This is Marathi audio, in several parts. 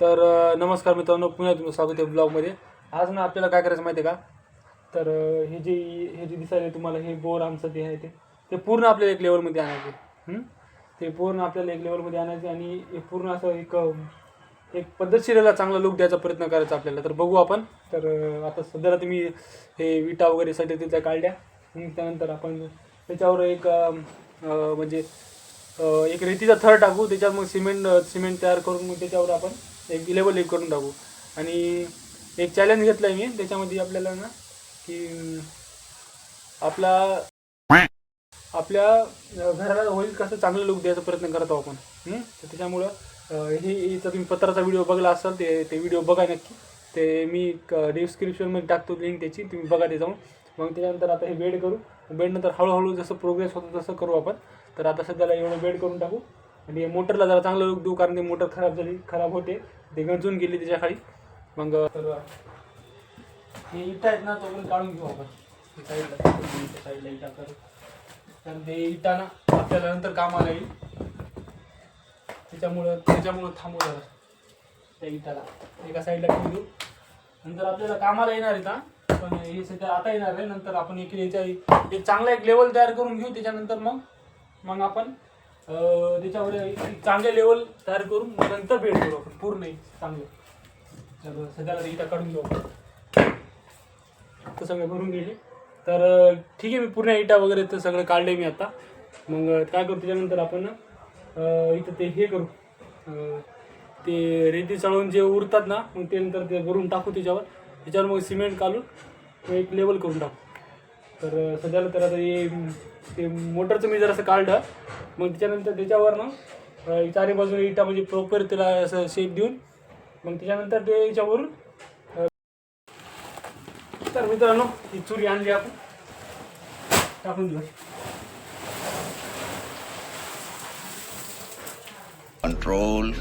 तर नमस्कार मित्रांनो, पुन्हा तुमचं स्वागत आहे ब्लॉगमध्ये. आज ना आपल्याला काय करायचं माहिती आहे का? तर हे जे दिसायला तुम्हाला हे बोर आमचं ते आहे ते पूर्ण आपल्याला एक लेवलमध्ये आणायचे. ते पूर्ण आपल्याला एक लेवलमध्ये आणायचे आणि हे पूर्ण असं एक पद्धतशीरला चांगला लुक द्यायचा प्रयत्न करायचा आपल्याला. तर बघू आपण. तर आता सध्याला तुम्ही हे विटा वगैरे सध्या तिथल्या काढल्या. त्यानंतर आपण त्याच्यावर म्हणजे एक रेतीचा थर टाकू, त्याच्यात मग सिमेंट तयार करून मग त्याच्यावर आपण एक लेवल करून टाकू. आणि एक चॅलेंज घेतलं आहे मी त्याच्यामध्ये आपल्याला ना की आपल्या घराला होईल कसं चांगलं लुक द्यायचा प्रयत्न करत आहोत आपण. तर त्याच्यामुळं हिचा तुम्ही पत्राचा व्हिडिओ बघला असाल ते व्हिडिओ बघा नक्की. ते मी डिस्क्रिप्शनमध्ये टाकतो लिंक त्याची, तुम्ही बघा ते जाऊन. मग त्याच्यानंतर आता हे बेड करू. बेडनंतर हळूहळू जसं प्रोग्रेस होतं तसं करू आपण. तर आता सध्याला एवढं बेड करून टाकू आणि मोटरला जरा चांगलं लुक देऊ, कारण ते मोटर खराब होते, ते गंजून गेली त्याच्या खाली. मग तर हे इटा आहेत ना, तो पण काढून घेऊ आपण साईडला इटा करू. तर ते इटा ना आपल्याला नंतर कामाला येईल, त्याच्यामुळं थांबू जरा त्या इटाला एका साईडला ठेवून देऊ. नंतर आपल्याला कामाला येणार आहे ना, पण हे सध्या आता येणार आहे. नंतर आपण एक चांगला एक लेवल तयार करून घेऊ. त्याच्यानंतर मग आपण त्याच्यावर एक चांगले लेवल तयार करून नंतर भेट करू आपण पूर्ण चांगले. तर सध्याला इटा काढून घेऊ आपण. तर सगळे भरून गेले. तर ठीक आहे, मी पूर्ण इटा वगैरे तर सगळं काढले मी आता. मग काय करू, त्याच्यानंतर आपण इथं ते हे करू, ते रेती चढवून जे उरतात ना, मग ते नंतर ते भरून टाकू त्याच्यावर मग सिमेंट घालून एक लेवल करून टाकू. तर सध्याला तर आता ते मोटरचं मी जरासं काढलं. मग त्याच्यानंतर त्याच्यावर ना चारी बाजूने इटा म्हणजे प्रॉपर त्याला असं शेप देऊन मग त्याच्यानंतर ते याच्यावरून. तर मित्रांनो, ही चुरी आणली आपण, टाकून देऊ. कंट्रोल.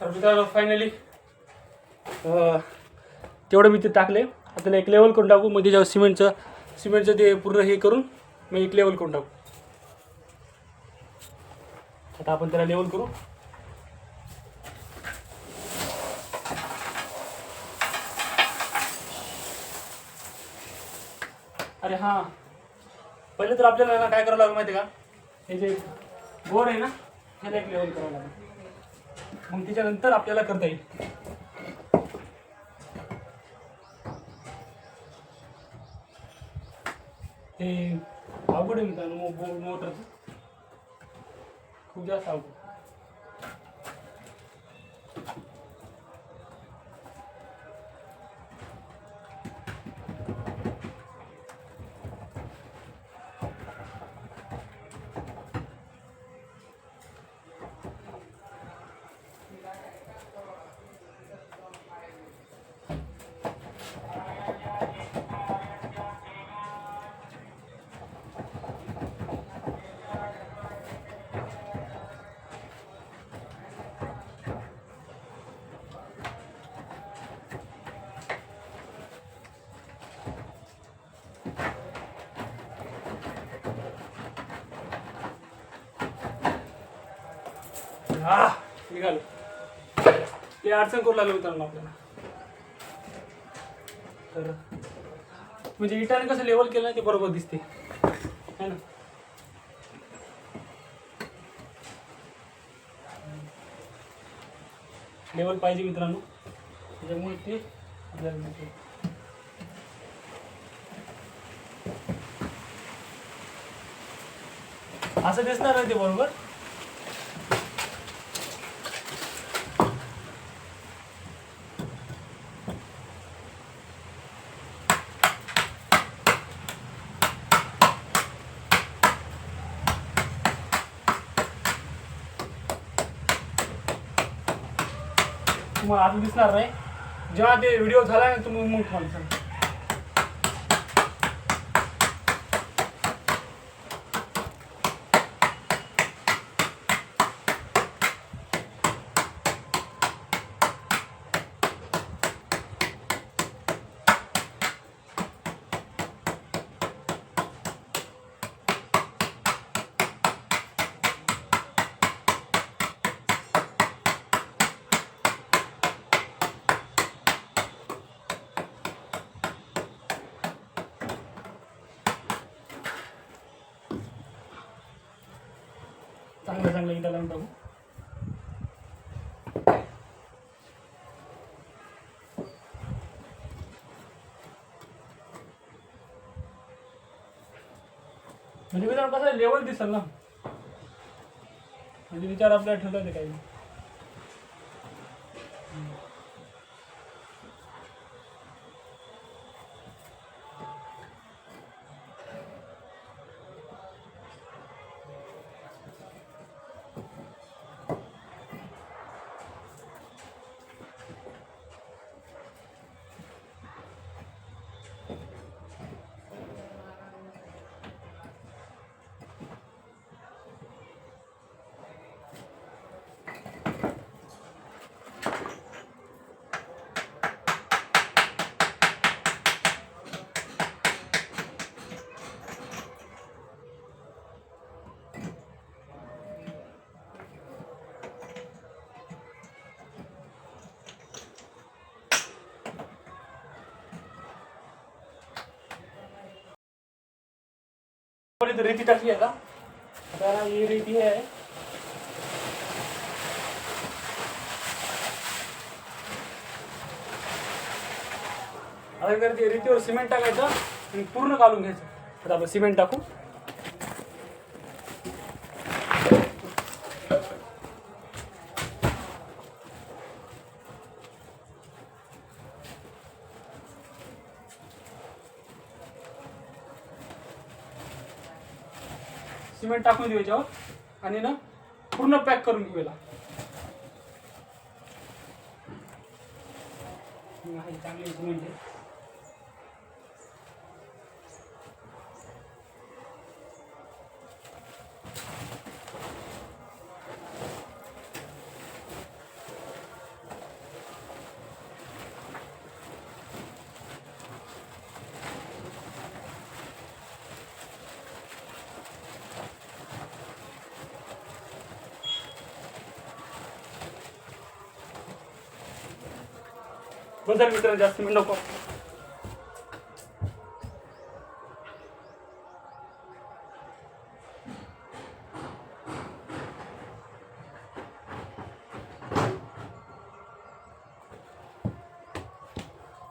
तर मित्रांनो, फायनली तेवढं मी ते टाकले. आता एक लेवल करून टाकू. मग त्याच्यावर सिमेंटचं ते पूर्ण हे करून मग एक लेवल करून टाकू. आता आपण त्याला लेवल करू. अरे हां, पहिले तर आपल्याला ना काय करावं लागेल माहिती आहे का? हे जे बोर आहे ना, ह्याला एक लेवल करावं लागेल. मग त्याच्यानंतर आपल्याला करता येईल. ते अवघड आहे मित्रांनो, मोटरचं खूप जास्त अवघड. निघालो. ते अडचण करू लागलं मित्रांनो आपल्याला. तर म्हणजे इटाने कसं लेवल केलं ना, ते बरोबर दिसते है ना. लेवल पाहिजे मित्रांनो, त्याच्यामुळे ते असं दिसणार नाही ते बरोबर. तुम्हाला अजून दिसणार नाही. जेव्हा ते व्हिडिओ झाला ना, तुम्ही मग चांगलं चांगलं इटा लावून टाकू. म्हणजे मित्रांनो कसं लेवल दिसेल ना, म्हणजे विचार आपल्याला ठेवला ते काही. इथं रेती टाकली आता. आता ही रेती आहे. आता तर ते रेतीवर सिमेंट टाकायचं आणि पूर्ण काढून घ्यायचं. आता आपण सिमेंट टाकू. सिमेंट टाकून देऊ याच्यावर आणि ना पूर्ण पॅक करून घेऊ याला. चांगली सिमेंट आहे. बदल मित्रांनो जास्त मी नको.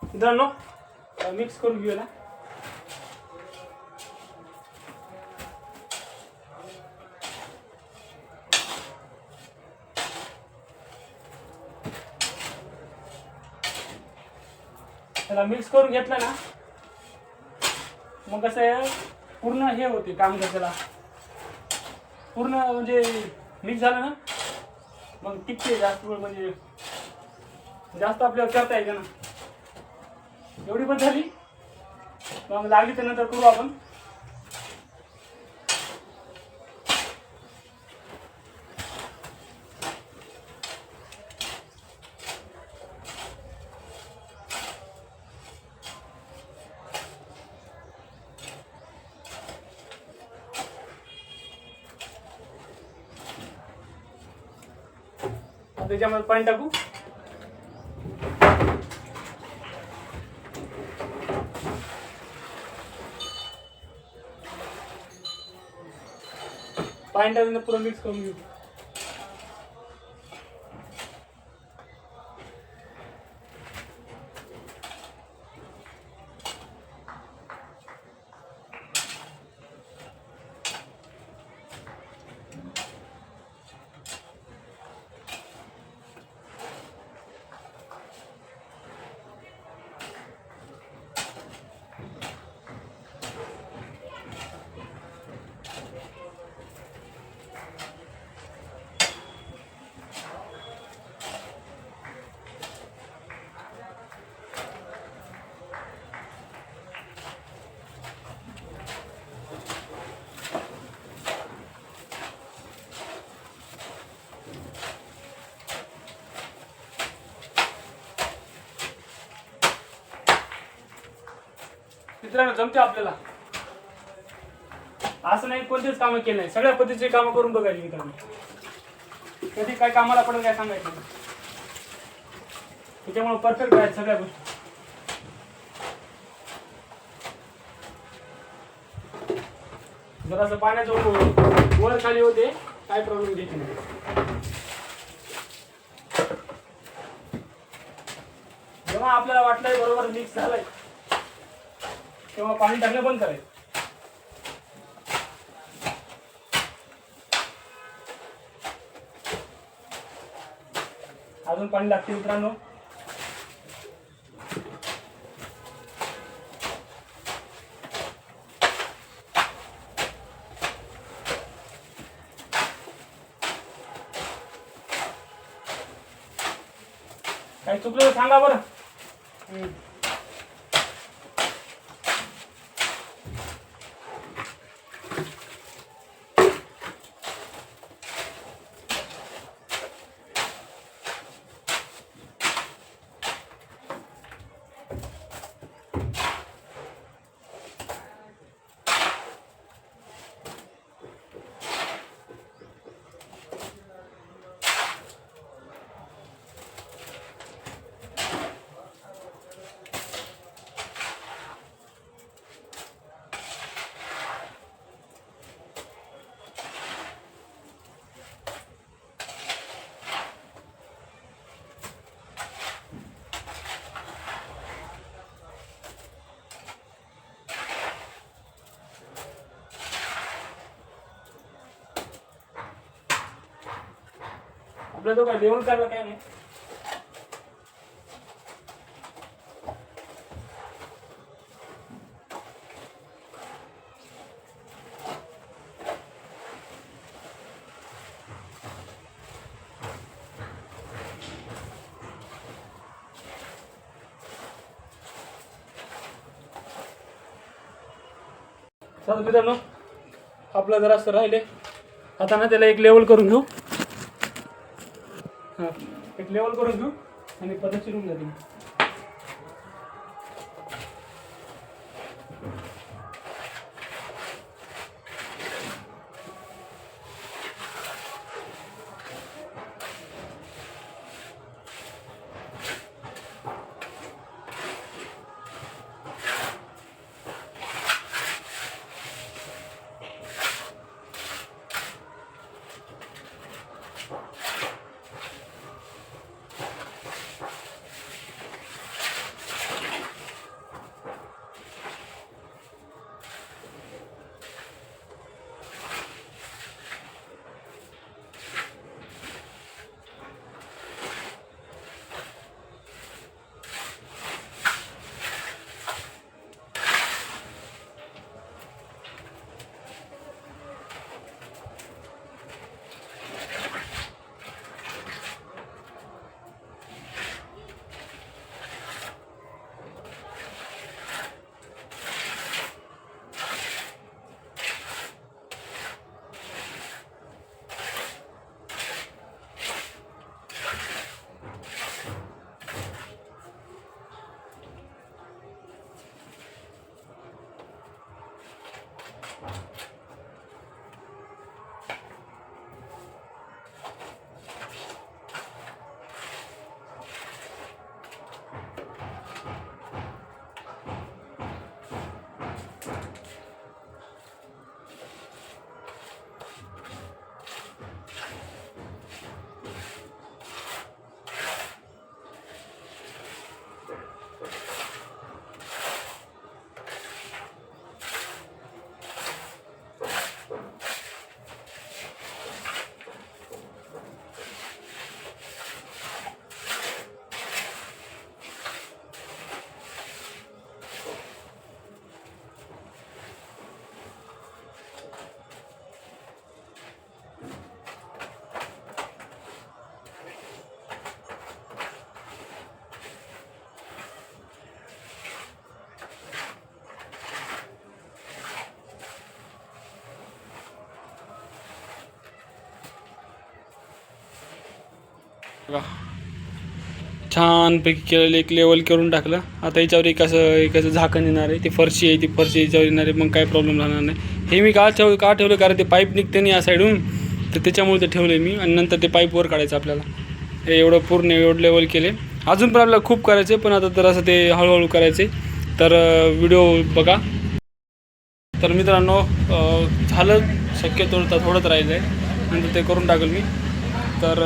मित्रांनो मिक्स करून घेऊया. त्याला मिक्स करून घेतलं ना मग कसं आहे पूर्ण हे होते काम त्याला पूर्ण म्हणजे मिक्स झालं ना मग टिकते जास्त वेळ, म्हणजे जास्त आपल्याला करता येते ना. एवढी पण झाली मग लागली तर नंतर करू आपण. त्याच्यामध्ये पाणी टाकू. पाणी टाकून पुरं मिक्स करून घेऊ. मित्रांनो जमते आपल्याला. असं नाही कोणतेच कामं केलं नाही, सगळ्या पद्धतीचे कामं करून बघायची मित्रांनो. कधी काय कामाला पडेल काय सांगायचं. त्याच्यामुळे परफेक्ट आहेत सगळ्या गोष्टी. जरासं पाण्याचं वर खाली होते काय प्रॉब्लेम घ्यायची नाही. जेव्हा आपल्याला वाटलंय बरोबर मिक्स झालंय तेव्हा पाणी टाकणं बंद करायचं. अजून पाणी लागते मित्रांनो. काही चुकलं तर सांगा बरं. आपल्या तो काय लेवल करायला काय नाही. चला मित्रांनो, आपलं जरा असं राहिले आता ना, त्याला एक लेवल करून घेऊ. हां, एक लेवल करून घेऊ आणि पद्धत चिरून जाते. छानपैकी केलेलं, एक लेवल करून टाकलं. आता याच्यावर एक असं झाकण येणार आहे. ती फरशी आहे, ती फरशी याच्यावर येणार आहे. मग काय प्रॉब्लेम राहणार नाही. हे मी का ठेवलं कारण ते पाईप निघते नाही या साईडून, तर त्याच्यामुळे ते ठेवलं आहे मी. आणि नंतर ते पाईप वर काढायचं आपल्याला. हे एवढं पूर्ण एवढं लेवल केले. अजून पण आपल्याला खूप करायचे, पण आता तर असं ते हळूहळू करायचे. तर व्हिडिओ बघा. तर मित्रांनो, झालं शक्यतो थोडंच राहिलं आहे. नंतर ते करून टाकेल मी. तर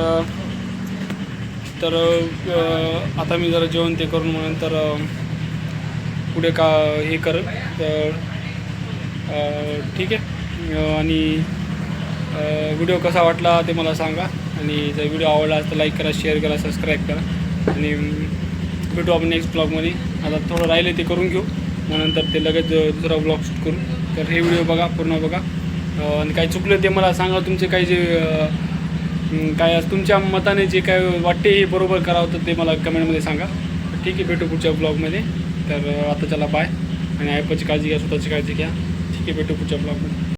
तर आता मी जरा जेवण ते करून मग नंतर पुढे का हे करेल. तर ठीक आहे. आणि व्हिडिओ कसा वाटला ते मला सांगा. आणि जर व्हिडिओ आवडला तर लाईक करा, शेअर करा, सबस्क्राईब करा. आणि भेटू आपण नेक्स्ट ब्लॉगमध्ये. आता थोडं राहिले ते करून घेऊ, मग नंतर ते लगेच दुसरा ब्लॉग शूट करू. तर हे व्हिडिओ बघा, पूर्ण बघा. आणि काही चुकलं ते मला सांगा. तुमचे काही जे काय तुमच्या मताने जे काय वाटते हे बरोबर करावं तर ते मला कमेंटमध्ये सांगा. ठीक आहे, भेटू पुढच्या ब्लॉगमध्ये. तर आता चला बाय. आणि आईपाची काळजी घ्या, स्वतःची काळजी घ्या. ठीक आहे, भेटू पुढच्या ब्लॉगमध्ये.